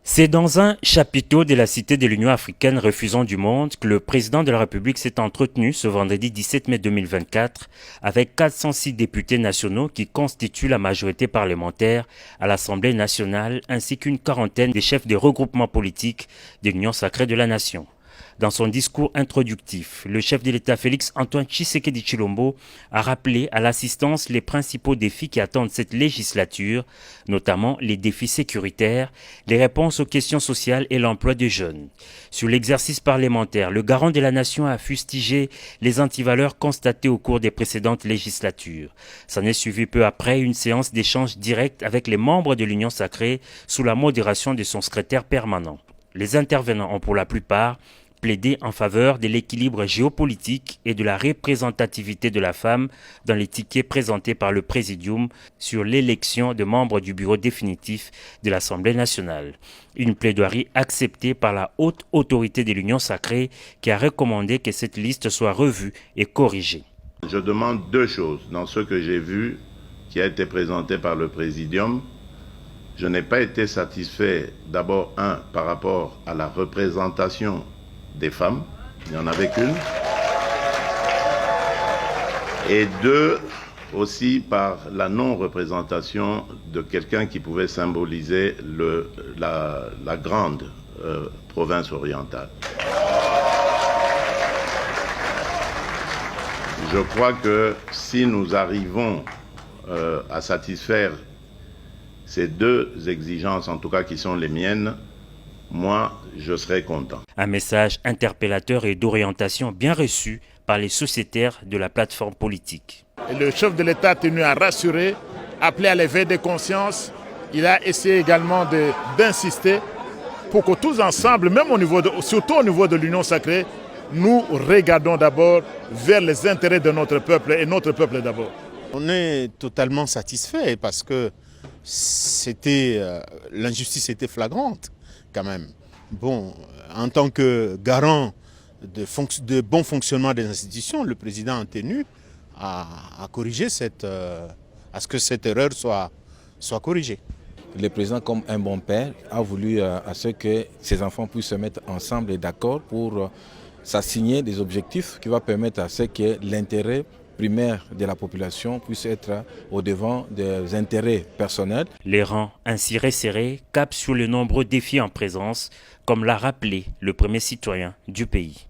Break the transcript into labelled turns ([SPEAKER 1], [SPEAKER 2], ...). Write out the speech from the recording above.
[SPEAKER 1] C'est dans un chapiteau de la Cité de l'Union africaine refusant du monde que le président de la République s'est entretenu ce vendredi 17 mai 2024 avec 406 députés nationaux qui constituent la majorité parlementaire à l'Assemblée nationale ainsi qu'une quarantaine des chefs des regroupements politiques de l'Union sacrée de la nation. Dans son discours introductif, le chef de l'État Félix Antoine Tshisekedi Tshilombo a rappelé à l'assistance les principaux défis qui attendent cette législature, notamment les défis sécuritaires, les réponses aux questions sociales et l'emploi des jeunes. Sur l'exercice parlementaire, le garant de la nation a fustigé les antivaleurs constatées au cours des précédentes législatures. S'en est suivi peu après une séance d'échange direct avec les membres de l'Union sacrée sous la modération de son secrétaire permanent. Les intervenants ont pour la plupart plaidé en faveur de l'équilibre géopolitique et de la représentativité de la femme dans les tickets présentés par le Présidium sur l'élection de membres du bureau définitif de l'Assemblée nationale. Une plaidoirie acceptée par la haute autorité de l'Union sacrée qui a recommandé que cette liste soit revue et corrigée.
[SPEAKER 2] Je demande deux choses dans ce que j'ai vu qui a été présenté par le Présidium. Je n'ai pas été satisfait d'abord, par rapport à la représentation des femmes, il n'y en avait qu'une, et deux, aussi par la non-représentation de quelqu'un qui pouvait symboliser la grande province orientale. Je crois que si nous arrivons à satisfaire ces deux exigences, en tout cas qui sont les miennes, moi, je serai content.
[SPEAKER 1] Un message interpellateur et d'orientation bien reçu par les sociétaires de la plateforme politique.
[SPEAKER 3] Le chef de l'État a tenu à rassurer, appeler à l'éveil des consciences. Il a essayé également d'insister pour que tous ensemble, même surtout au niveau de l'Union sacrée, nous regardons d'abord vers les intérêts de notre peuple et notre peuple d'abord.
[SPEAKER 4] On est totalement satisfait parce que l'injustice était flagrante quand même. Bon, en tant que garant de bon fonctionnement des institutions, le président a tenu à corriger à ce que cette erreur soit corrigée.
[SPEAKER 5] Le président, comme un bon père, a voulu à ce que ses enfants puissent se mettre ensemble et d'accord pour s'assigner des objectifs qui vont permettre à ce que l'intérêt primaire de la population puisse être au devant des intérêts personnels.
[SPEAKER 1] Les rangs ainsi resserrés capent sur les nombreux défis en présence, comme l'a rappelé le premier citoyen du pays.